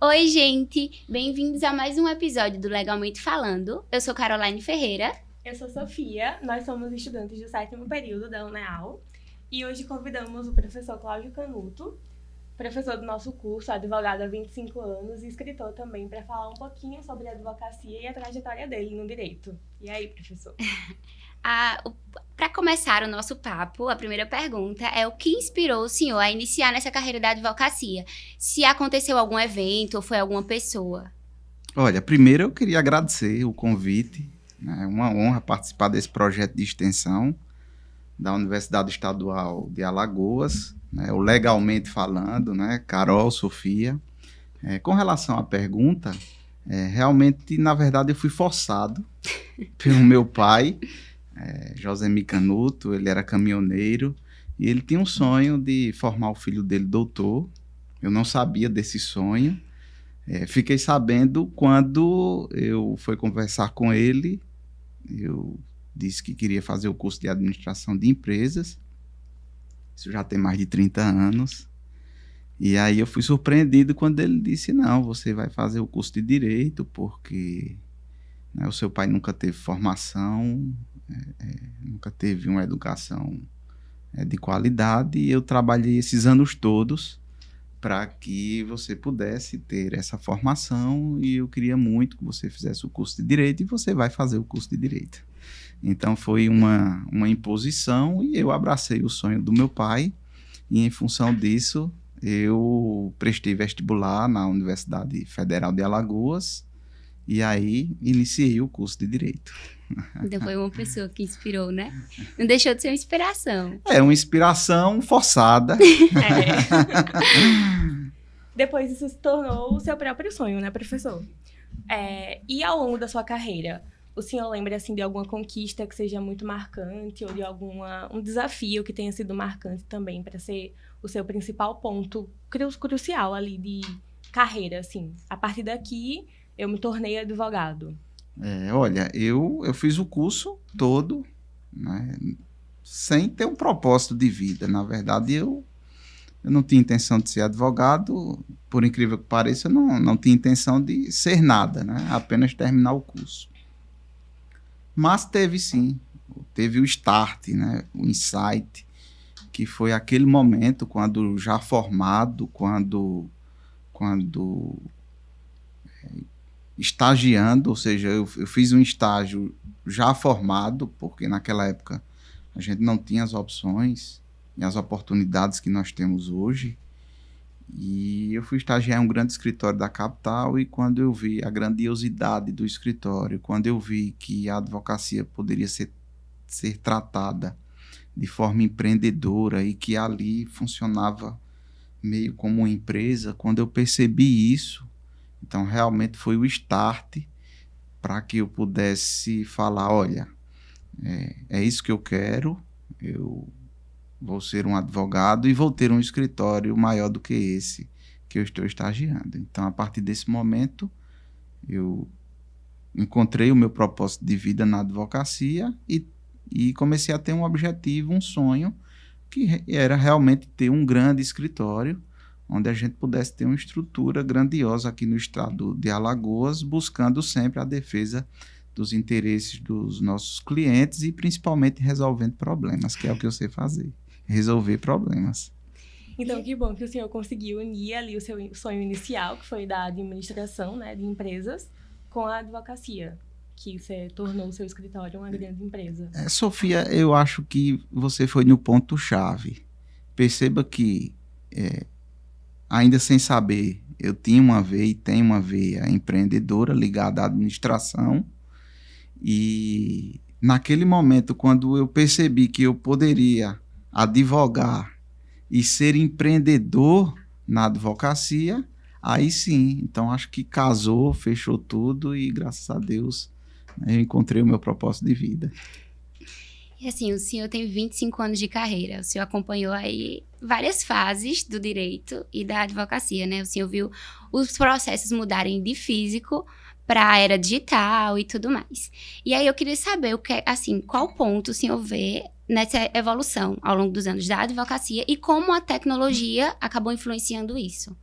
Oi, gente! Bem-vindos a mais um episódio do Legalmente Falando. Eu sou Caroline Ferreira. Eu sou Sofia, nós somos estudantes do 7º período da UNEAL e hoje convidamos o professor Cláudio Canuto, professor do nosso curso, advogado há 25 anos e escritor também, para falar um pouquinho sobre a advocacia e a trajetória dele no direito. E aí, professor? Para começar o nosso papo, a primeira pergunta é o que inspirou o senhor a iniciar nessa carreira da advocacia? Se aconteceu algum evento ou foi alguma pessoa? Olha, primeiro eu queria agradecer o convite. É uma honra participar desse projeto de extensão da Universidade Estadual de Alagoas, né, o Legalmente Falando, né, Carol, Sofia. Com relação à pergunta, realmente, na verdade, eu fui forçado pelo meu pai, Josemi Canuto. Ele era caminhoneiro e ele tinha um sonho de formar o filho dele doutor. Eu não sabia desse sonho. Fiquei sabendo quando eu fui conversar com ele. Eu disse que queria fazer o curso de administração de empresas. Isso já tem mais de 30 anos. E aí eu fui surpreendido quando ele disse: não, você vai fazer o curso de direito porque o seu pai nunca teve formação, nunca teve uma educação de qualidade, e eu trabalhei esses anos todos para que você pudesse ter essa formação, e eu queria muito que você fizesse o curso de Direito, e você vai fazer o curso de Direito. Então foi uma imposição, e eu abracei o sonho do meu pai, e em função disso eu prestei vestibular na Universidade Federal de Alagoas, e aí iniciei o curso de Direito. Então foi uma pessoa que inspirou, né? Não deixou de ser uma inspiração. Uma inspiração forçada. Depois isso se tornou o seu próprio sonho, né, professor? E ao longo da sua carreira, o senhor lembra assim, de alguma conquista que seja muito marcante ou de um desafio que tenha sido marcante também para ser o seu principal ponto crucial ali de carreira, assim? A partir daqui, eu me tornei advogado. Olha, eu fiz o curso todo, né, sem ter um propósito de vida. Na verdade, eu não tinha intenção de ser advogado. Por incrível que pareça, eu não tinha intenção de ser nada, né, apenas terminar o curso. Mas teve o start, né, o insight, que foi aquele momento quando já formado, quando estagiando, ou seja, eu fiz um estágio já formado, porque naquela época a gente não tinha as opções e as oportunidades que nós temos hoje. E eu fui estagiar em um grande escritório da capital, e quando eu vi a grandiosidade do escritório, quando eu vi que a advocacia poderia ser tratada de forma empreendedora e que ali funcionava meio como uma empresa, quando eu percebi isso, então realmente foi o start para que eu pudesse falar: olha, é isso que eu quero, eu vou ser um advogado e vou ter um escritório maior do que esse que eu estou estagiando. Então, a partir desse momento, eu encontrei o meu propósito de vida na advocacia e comecei a ter um objetivo, um sonho, que era realmente ter um grande escritório, onde a gente pudesse ter uma estrutura grandiosa aqui no estado de Alagoas, buscando sempre a defesa dos interesses dos nossos clientes e principalmente resolvendo problemas, que é o que eu sei fazer, resolver problemas. Então, que bom que o senhor conseguiu unir ali o seu sonho inicial, que foi da administração, né, de empresas, com a advocacia, que você tornou o seu escritório uma grande empresa. Sofia, eu acho que você foi no ponto-chave. Perceba que, ainda sem saber, eu tinha uma veia e tenho uma veia empreendedora ligada à administração, e naquele momento, quando eu percebi que eu poderia advogar e ser empreendedor na advocacia, aí sim, então acho que casou, fechou tudo, e graças a Deus eu encontrei o meu propósito de vida. E assim, o senhor tem 25 anos de carreira, o senhor acompanhou aí várias fases do direito e da advocacia, né? O senhor viu os processos mudarem de físico para a era digital e tudo mais. E aí eu queria saber qual ponto o senhor vê nessa evolução ao longo dos anos da advocacia e como a tecnologia acabou influenciando isso.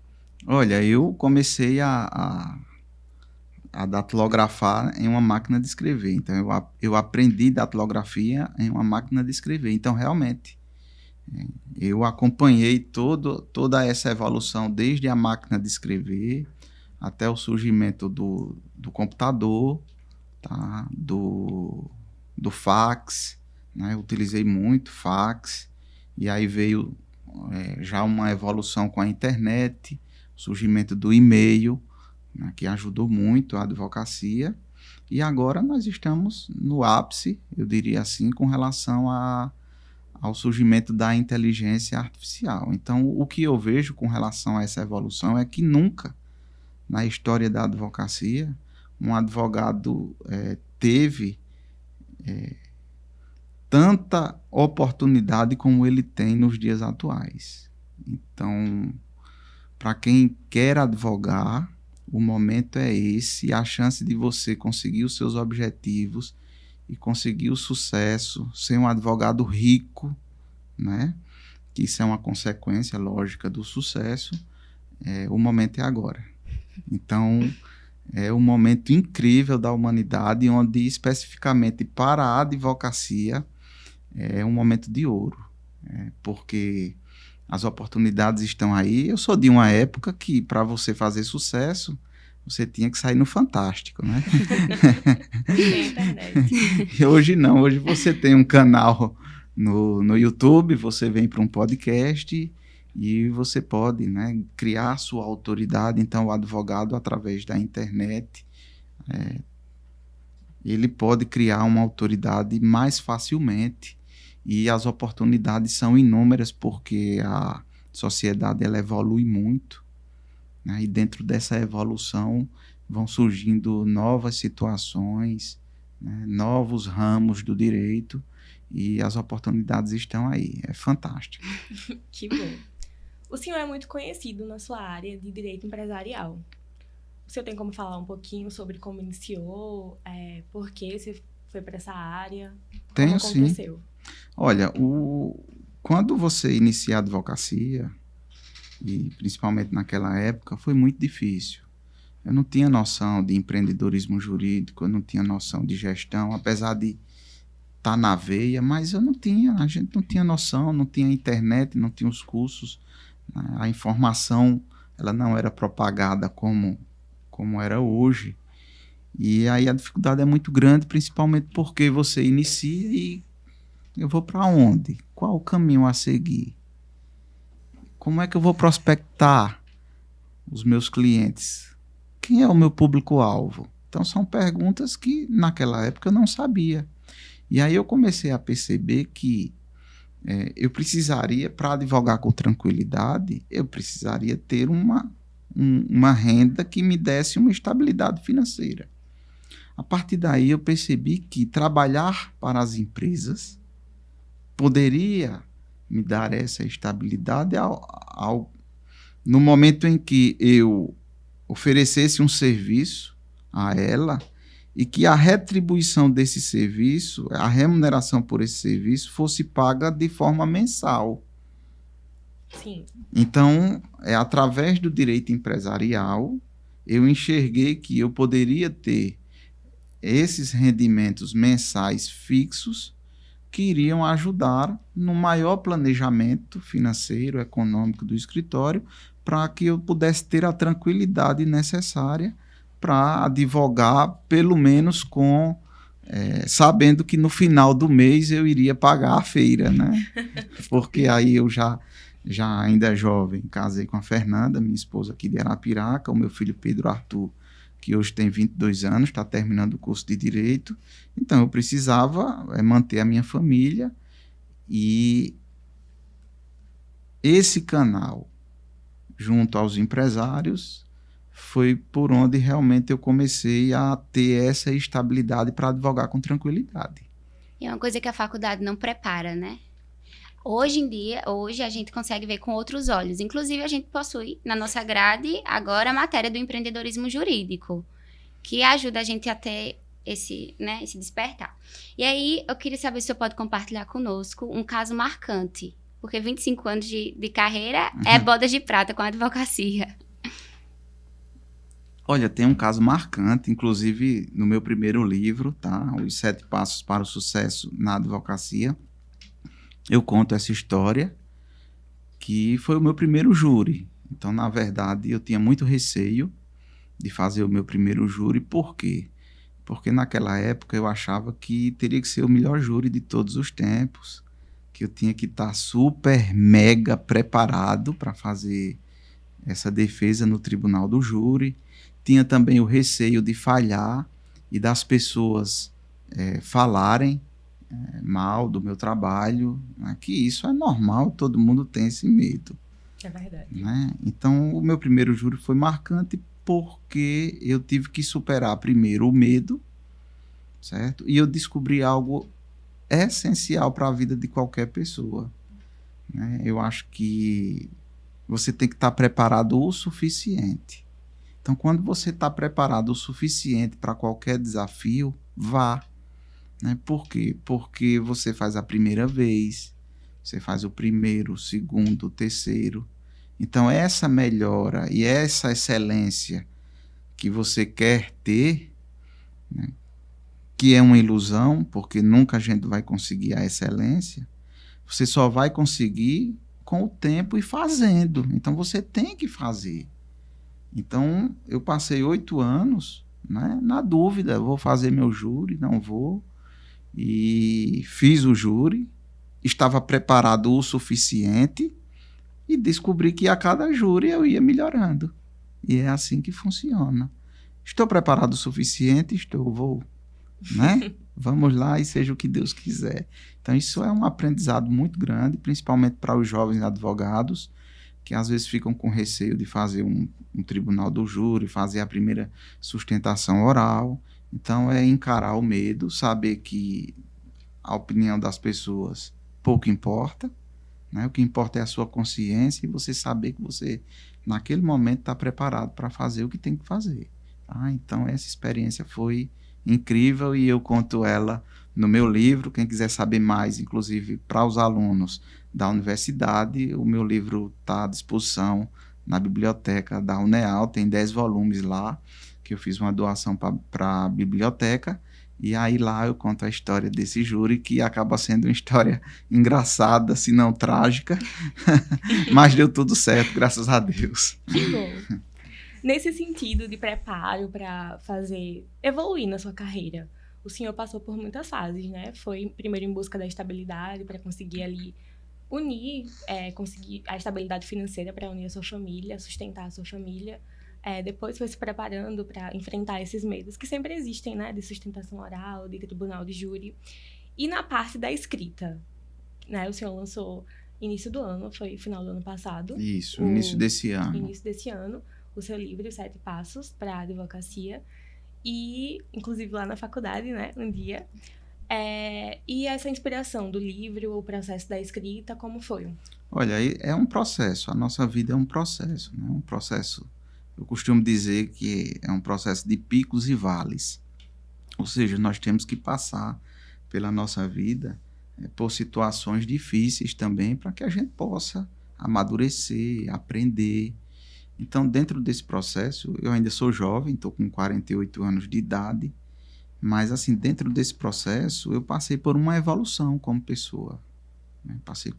Olha, eu comecei a datilografar em uma máquina de escrever. Então, eu aprendi datilografia em uma máquina de escrever. Então, realmente, eu acompanhei toda essa evolução, desde a máquina de escrever até o surgimento do computador, tá? do fax, né? Eu utilizei muito fax, e aí veio já uma evolução com a internet, o surgimento do e-mail, né? Que ajudou muito a advocacia, e agora nós estamos no ápice, eu diria assim, com relação ao surgimento da inteligência artificial. Então, o que eu vejo com relação a essa evolução é que nunca na história da advocacia um advogado teve tanta oportunidade como ele tem nos dias atuais. Então, para quem quer advogar, o momento é esse, a chance de você conseguir os seus objetivos e conseguir o sucesso, ser um advogado rico, né? Que isso é uma consequência lógica do sucesso, o momento é agora. Então, é um momento incrível da humanidade, onde especificamente para a advocacia é um momento de ouro, porque as oportunidades estão aí. Eu sou de uma época que, para você fazer sucesso, você tinha que sair no Fantástico, né? Tem internet. E hoje não, hoje você tem um canal no YouTube, você vem para um podcast e você pode, né, criar sua autoridade. Então, o advogado, através da internet, ele pode criar uma autoridade mais facilmente, e as oportunidades são inúmeras, porque a sociedade ela evolui muito, né? E dentro dessa evolução vão surgindo novas situações, né? Novos ramos do direito, e as oportunidades estão aí. É fantástico. Que bom. O senhor é muito conhecido na sua área de direito empresarial. O senhor tem como falar um pouquinho sobre como iniciou, por que você foi para essa área? Tenho, como aconteceu? Sim. Olha, quando você inicia a advocacia, e principalmente naquela época, foi muito difícil. Eu não tinha noção de empreendedorismo jurídico, eu não tinha noção de gestão, apesar de estar na veia, mas a gente não tinha noção, não tinha internet, não tinha os cursos, né? A informação ela não era propagada como era hoje. E aí a dificuldade é muito grande, principalmente porque você inicia e eu vou para onde? Qual o caminho a seguir? Como é que eu vou prospectar os meus clientes? Quem é o meu público-alvo? Então, são perguntas que, naquela época, eu não sabia. E aí eu comecei a perceber que eu precisaria, para advogar com tranquilidade, eu precisaria ter uma renda que me desse uma estabilidade financeira. A partir daí, eu percebi que trabalhar para as empresas poderia me dar essa estabilidade no momento em que eu oferecesse um serviço a ela e que a retribuição desse serviço, a remuneração por esse serviço, fosse paga de forma mensal. Sim. Então, através do direito empresarial, eu enxerguei que eu poderia ter esses rendimentos mensais fixos que iriam ajudar no maior planejamento financeiro, econômico do escritório, para que eu pudesse ter a tranquilidade necessária para advogar, pelo menos sabendo que no final do mês eu iria pagar a feira, né? Porque aí eu já ainda jovem, casei com a Fernanda, minha esposa aqui de Arapiraca, o meu filho Pedro Arthur, que hoje tem 22 anos, está terminando o curso de Direito. Então, eu precisava manter a minha família, e esse canal, junto aos empresários, foi por onde realmente eu comecei a ter essa estabilidade para advogar com tranquilidade. E é uma coisa que a faculdade não prepara, né? Hoje a gente consegue ver com outros olhos. Inclusive, a gente possui na nossa grade agora a matéria do empreendedorismo jurídico, que ajuda a gente a ter esse despertar. E aí, eu queria saber se você pode compartilhar conosco um caso marcante, porque 25 anos de carreira é bodas de prata com a advocacia. Olha, tem um caso marcante, inclusive no meu primeiro livro, tá? Os 7 Passos para o Sucesso na Advocacia. Eu conto essa história, que foi o meu primeiro júri. Então, na verdade, eu tinha muito receio de fazer o meu primeiro júri. Por quê? Porque naquela época eu achava que teria que ser o melhor júri de todos os tempos, que eu tinha que estar super, mega preparado para fazer essa defesa no tribunal do júri. Tinha também o receio de falhar e das pessoas falarem mal do meu trabalho, né? Que isso é normal, todo mundo tem esse medo. É verdade. Né? Então, o meu primeiro júri foi marcante porque eu tive que superar primeiro o medo, certo? E eu descobri algo essencial para a vida de qualquer pessoa. Né? Eu acho que você tem que estar preparado o suficiente. Então, quando você está preparado o suficiente para qualquer desafio, vá. Né? Por quê? Porque você faz a primeira vez, você faz o primeiro, o segundo, o terceiro. Então, essa melhora e essa excelência que você quer ter, né? Que é uma ilusão, porque nunca a gente vai conseguir a excelência, você só vai conseguir com o tempo e fazendo. Então, você tem que fazer. Então, eu passei 8 anos, né, na dúvida, vou fazer meu júri, não vou. E fiz o júri, estava preparado o suficiente e descobri que a cada júri eu ia melhorando. E é assim que funciona. Estou preparado o suficiente? Estou, vou. Né? Vamos lá e seja o que Deus quiser. Então, isso é um aprendizado muito grande, principalmente para os jovens advogados, que às vezes ficam com receio de fazer um tribunal do júri, fazer a primeira sustentação oral. Então, é encarar o medo, saber que a opinião das pessoas pouco importa, né? O que importa é a sua consciência e você saber que você, naquele momento, está preparado para fazer o que tem que fazer. Tá? Então, essa experiência foi incrível e eu conto ela no meu livro. Quem quiser saber mais, inclusive para os alunos da universidade, o meu livro está à disposição na biblioteca da UNEAL, tem 10 volumes lá, que eu fiz uma doação para a biblioteca, e aí lá eu conto a história desse júri, que acaba sendo uma história engraçada, se não trágica, mas deu tudo certo, graças a Deus. Que bom. Nesse sentido de preparo para evoluir na sua carreira, o senhor passou por muitas fases, né? Foi primeiro em busca da estabilidade para conseguir ali conseguir a estabilidade financeira para unir a sua família, sustentar a sua família. Depois foi se preparando para enfrentar esses medos que sempre existem, né? De sustentação oral, de tribunal de júri. E na parte da escrita, né? O senhor lançou início do ano, foi final do ano passado. Isso, início desse ano. Início desse ano, o seu livro, Os 7 Passos para a Advocacia. E, inclusive, lá na faculdade, né? Um dia. E essa inspiração do livro, o processo da escrita, como foi? Olha, é um processo. A nossa vida é um processo, né? Um processo. Eu costumo dizer que é um processo de picos e vales. Ou seja, nós temos que passar pela nossa vida por situações difíceis também para que a gente possa amadurecer, aprender. Então, dentro desse processo, eu ainda sou jovem, estou com 48 anos de idade, mas assim, dentro desse processo, eu passei por uma evolução como pessoa. Né? Passei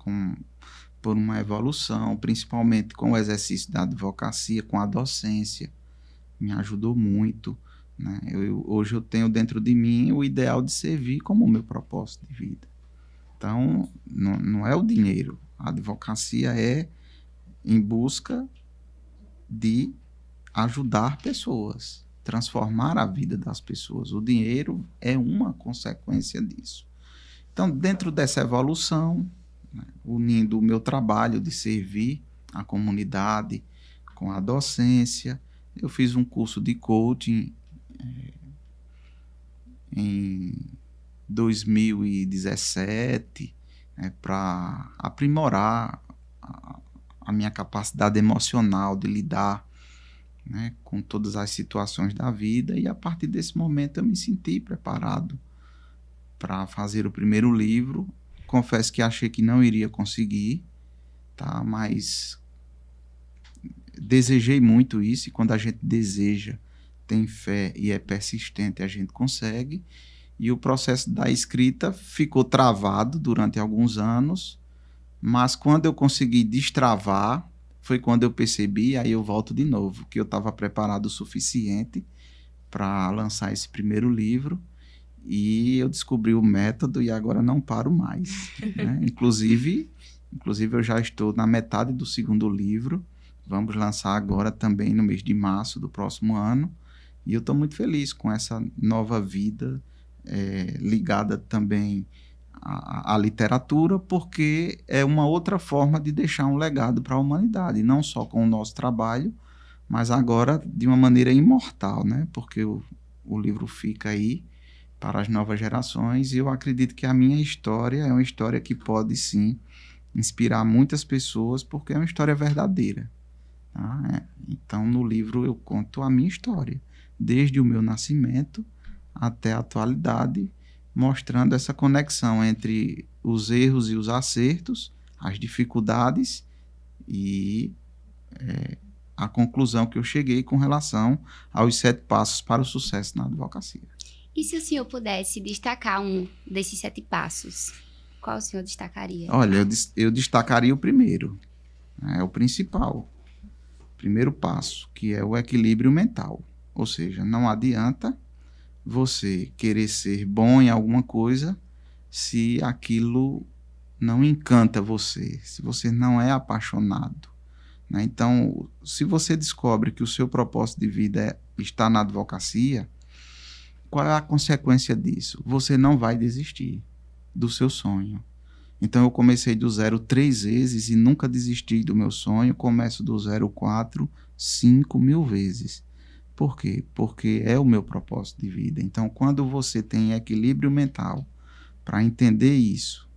por uma evolução, principalmente com o exercício da advocacia, com a docência, me ajudou muito. Né? Hoje eu tenho dentro de mim o ideal de servir como o meu propósito de vida. Então, não é o dinheiro. A advocacia é em busca de ajudar pessoas, transformar a vida das pessoas. O dinheiro é uma consequência disso. Então, dentro dessa evolução, né, unindo o meu trabalho de servir a comunidade com a docência, eu fiz um curso de coaching em 2017, para aprimorar a minha capacidade emocional de lidar, né, com todas as situações da vida, e a partir desse momento eu me senti preparado para fazer o primeiro livro. Confesso que achei que não iria conseguir, tá? Mas desejei muito isso, e quando a gente deseja tem fé e é persistente, a gente consegue. E o processo da escrita ficou travado durante alguns anos, mas quando eu consegui destravar, foi quando eu percebi, aí eu volto de novo, que eu estava preparado o suficiente para lançar esse primeiro livro, e eu descobri o método e agora não paro mais, né? Inclusive eu já estou na metade do segundo livro, vamos lançar agora também no mês de março do próximo ano, e eu estou muito feliz com essa nova vida ligada também à literatura, porque é uma outra forma de deixar um legado para a humanidade, não só com o nosso trabalho, mas agora de uma maneira imortal, né? Porque o livro fica aí para as novas gerações, e eu acredito que a minha história é uma história que pode sim inspirar muitas pessoas, porque é uma história verdadeira. Tá? Então, no livro eu conto a minha história, desde o meu nascimento até a atualidade, mostrando essa conexão entre os erros e os acertos, as dificuldades e a conclusão que eu cheguei com relação aos 7 passos para o sucesso na advocacia. E se o senhor pudesse destacar um desses 7 passos, qual o senhor destacaria? Olha, eu destacaria o primeiro, é o principal. Primeiro passo, que é o equilíbrio mental. Ou seja, não adianta você querer ser bom em alguma coisa se aquilo não encanta você, se você não é apaixonado, né? Então, se você descobre que o seu propósito de vida está na advocacia, qual é a consequência disso? Você não vai desistir do seu sonho. Então, eu comecei do 0 3 vezes e nunca desisti do meu sonho. Começo do 0 4, 5 mil vezes. Por quê? Porque é o meu propósito de vida. Então, quando você tem equilíbrio mental para entender isso,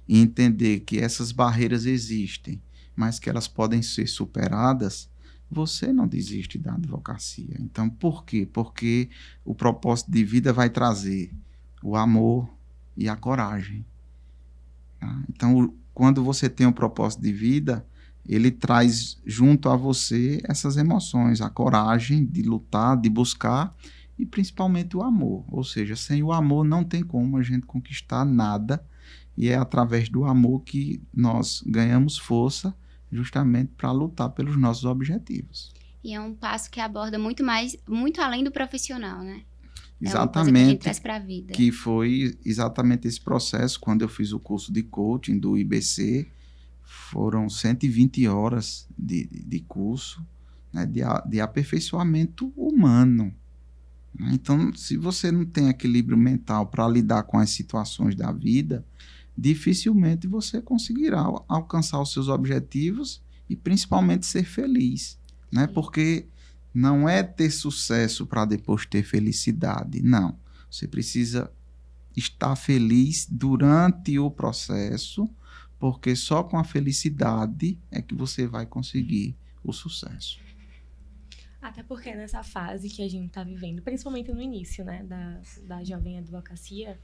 e entender que essas barreiras existem, mas que elas podem ser superadas, você não desiste da advocacia. Então, por quê? Porque o propósito de vida vai trazer o amor e a coragem. Tá? Então, quando você tem um propósito de vida, ele traz junto a você essas emoções, a coragem de lutar, de buscar, e principalmente o amor. Ou seja, sem o amor não tem como a gente conquistar nada, e é através do amor que nós ganhamos força justamente para lutar pelos nossos objetivos. E é um passo que aborda muito além do profissional, né? Exatamente, é uma coisa que a gente traz para a vida. Que foi exatamente esse processo. Quando eu fiz o curso de coaching do IBC, foram 120 horas de curso, né, de aperfeiçoamento humano. Né? Então, se você não tem equilíbrio mental para lidar com as situações da vida, dificilmente você conseguirá alcançar os seus objetivos e principalmente ser feliz. Né? Porque não é ter sucesso para depois ter felicidade, não. Você precisa estar feliz durante o processo, porque só com a felicidade é que você vai conseguir o sucesso. Até porque nessa fase que a gente está vivendo, principalmente no início, né, da jovem advocacia,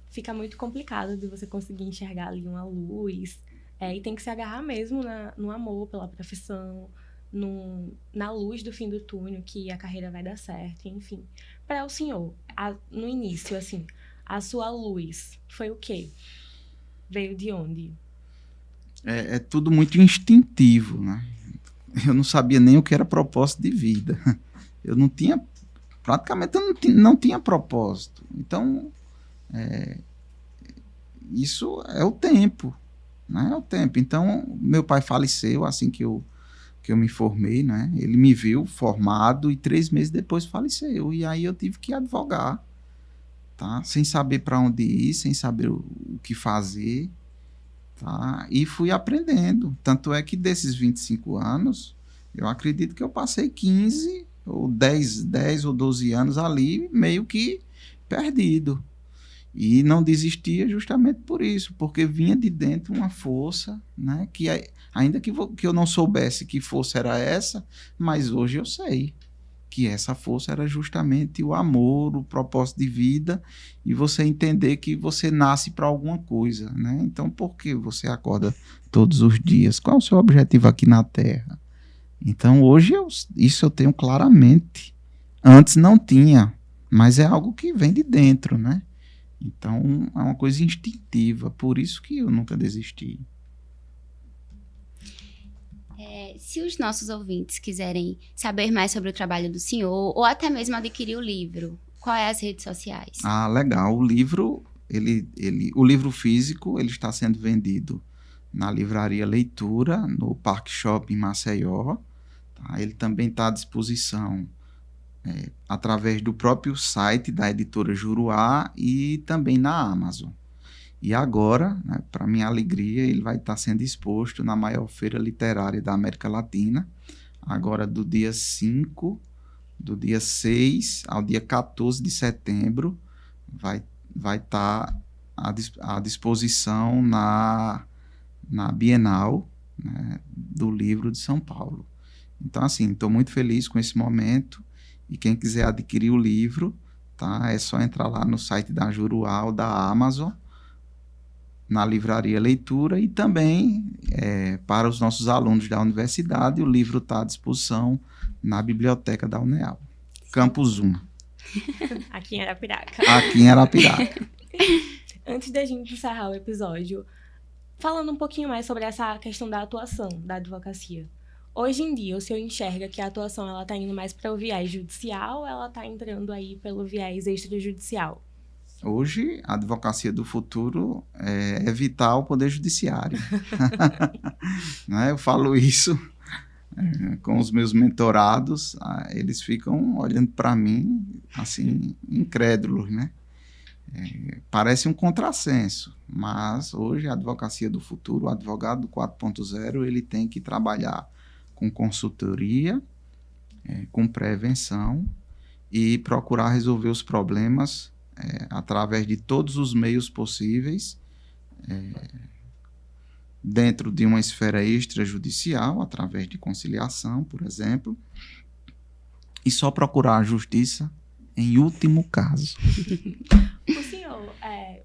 fica muito complicado de você conseguir enxergar ali uma luz, e tem que se agarrar mesmo no amor pela profissão, na luz do fim do túnel, que a carreira vai dar certo, enfim. Para o senhor, no início, assim, a sua luz foi o quê? Veio de onde? É tudo muito instintivo, né? Eu não sabia nem o que era propósito de vida. Eu não tinha, praticamente eu não tinha propósito. Então, isso é o tempo, né? É o tempo. Então, meu pai faleceu assim que eu me formei, né? Ele me viu formado e 3 meses depois faleceu. E aí eu tive que advogar, tá? Sem saber para onde ir, sem saber o que fazer, tá? E fui aprendendo. Tanto é que desses 25 anos, eu acredito que eu passei 15 ou 10 ou 12 anos ali meio que perdido. E não desistia justamente por isso, porque vinha de dentro uma força, né? Que ainda que eu não soubesse que força era essa, mas hoje eu sei que essa força era justamente o amor, o propósito de vida, e você entender que você nasce para alguma coisa, né? Então, por que você acorda todos os dias? Qual é o seu objetivo aqui na Terra? Então, hoje isso eu tenho claramente, Antes não tinha, mas é algo que vem de dentro, né? Então, é uma coisa instintiva, por isso que eu nunca desisti. Se os nossos ouvintes quiserem saber mais sobre o trabalho do senhor, ou até mesmo adquirir o livro, quais as redes sociais? Ah, legal. O livro, o livro físico, ele está sendo vendido na Livraria Leitura, no Parque Shopping Maceió. Tá? Ele também está à disposição através do próprio site da editora Juruá e também na Amazon. E agora, né, para minha alegria, ele vai estar sendo exposto na maior feira literária da América Latina, agora do dia 5, do dia 6 ao dia 14 de setembro, vai estar à disposição na Bienal, né, do Livro de São Paulo. Então, assim, estou muito feliz com esse momento. E quem quiser adquirir o livro, tá, é só entrar lá no site da Juruá ou da Amazon, na Livraria Leitura, e também para os nossos alunos da universidade, o livro está à disposição na Biblioteca da UNEAL, Campus 1. Aqui em Arapiraca. Aqui em Arapiraca. Antes da gente encerrar o episódio, falando um pouquinho mais sobre essa questão da atuação da advocacia. Hoje em dia, o senhor enxerga que a atuação está indo mais para o viés judicial ou ela está entrando aí pelo viés extrajudicial? Hoje, a advocacia do futuro é evitar o poder judiciário. Né? Eu falo isso com os meus mentorados, eles ficam olhando para mim, assim, incrédulos, né? Parece um contrassenso, mas hoje a advocacia do futuro, o advogado 4.0, ele tem que trabalhar com consultoria, com prevenção e procurar resolver os problemas através de todos os meios possíveis, dentro de uma esfera extrajudicial, através de conciliação, por exemplo, e só procurar a justiça em último caso. O senhor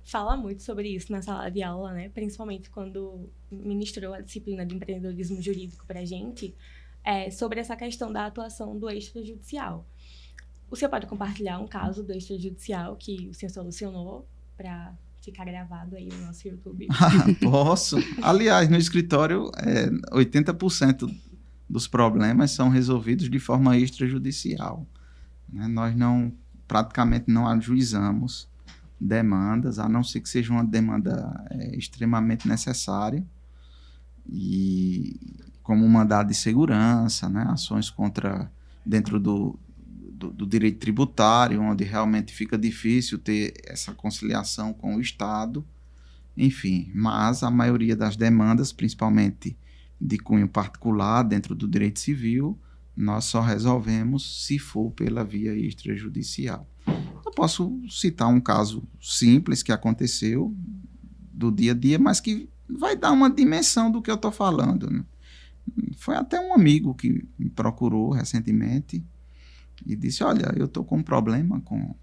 fala muito sobre isso na sala de aula, né? Principalmente quando ministrou a disciplina de empreendedorismo jurídico para a gente, sobre essa questão da atuação do extrajudicial. O senhor pode compartilhar um caso do extrajudicial que o senhor solucionou para ficar gravado aí no nosso YouTube? Posso. Aliás, no escritório, 80% dos problemas são resolvidos de forma extrajudicial. Né? Nós praticamente não ajuizamos demandas, a não ser que seja uma demanda extremamente necessária, e como mandado de segurança, né? Ações dentro do direito tributário, onde realmente fica difícil ter essa conciliação com o Estado, enfim, mas a maioria das demandas, principalmente de cunho particular, dentro do direito civil, nós só resolvemos se for pela via extrajudicial. Eu posso citar um caso simples que aconteceu do dia a dia, mas que vai dar uma dimensão do que eu estou falando, né? Foi até um amigo que me procurou recentemente e disse: olha, eu estou com um problema com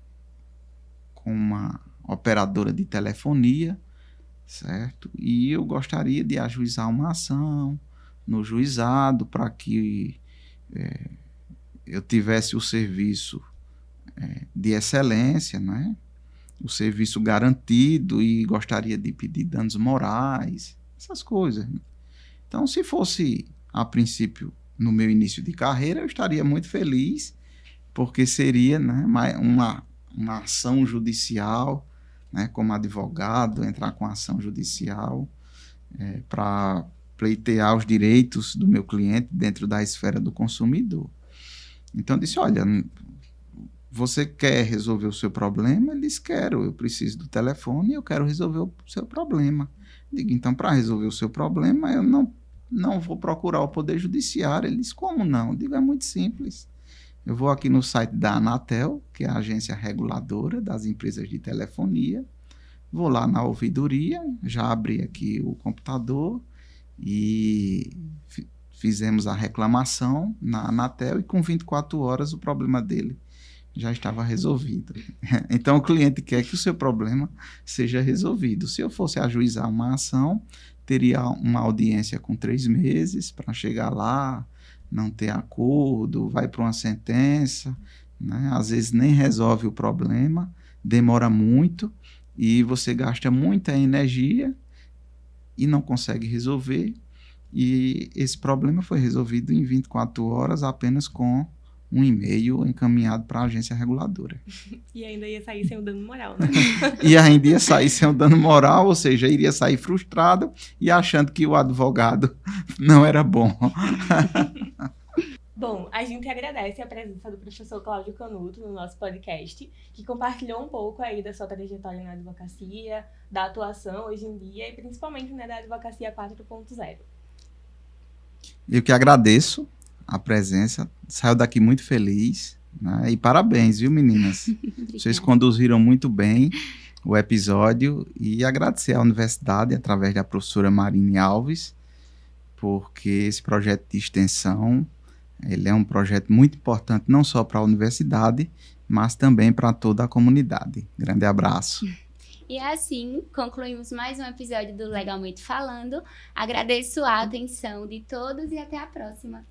uma operadora de telefonia, certo? E eu gostaria de ajuizar uma ação no juizado para que eu tivesse o serviço de excelência, né? O serviço garantido, e gostaria de pedir danos morais, essas coisas. Então, se fosse, a princípio, no meu início de carreira, eu estaria muito feliz, porque seria, né, uma ação judicial, né, como advogado, entrar com ação judicial para pleitear os direitos do meu cliente dentro da esfera do consumidor. Então, eu disse: olha, você quer resolver o seu problema? Ele disse: quero, eu preciso do telefone e eu quero resolver o seu problema. Digo: então, para resolver o seu problema, eu não vou procurar o Poder Judiciário. Ele disse: como não? Digo: é muito simples. Eu vou aqui no site da Anatel, que é a agência reguladora das empresas de telefonia, vou lá na ouvidoria, já abri aqui o computador e fizemos a reclamação na Anatel, e com 24 horas o problema dele já estava resolvido. Então, o cliente quer que o seu problema seja resolvido. Se eu fosse ajuizar uma ação, teria uma audiência com 3 meses para chegar lá, não ter acordo, vai para uma sentença, né? Às vezes nem resolve o problema, demora muito e você gasta muita energia e não consegue resolver. E esse problema foi resolvido em 24 horas apenas com um e-mail encaminhado para a agência reguladora. E ainda ia sair sem o dano moral, né? E ainda ia sair sem o dano moral, ou seja, iria sair frustrado e achando que o advogado não era bom. Bom, a gente agradece a presença do professor Cláudio Canuto no nosso podcast, que compartilhou um pouco aí da sua trajetória na advocacia, da atuação hoje em dia e principalmente, né, da advocacia 4.0. Eu que agradeço a presença, saiu daqui muito feliz, né? E parabéns, viu, meninas? Vocês conduziram muito bem o episódio e agradecer à universidade, através da professora Marine Alves, porque esse projeto de extensão, ele é um projeto muito importante não só para a universidade, mas também para toda a comunidade. Grande abraço. E assim, concluímos mais um episódio do Legalmente Falando. Agradeço a atenção de todos e até a próxima.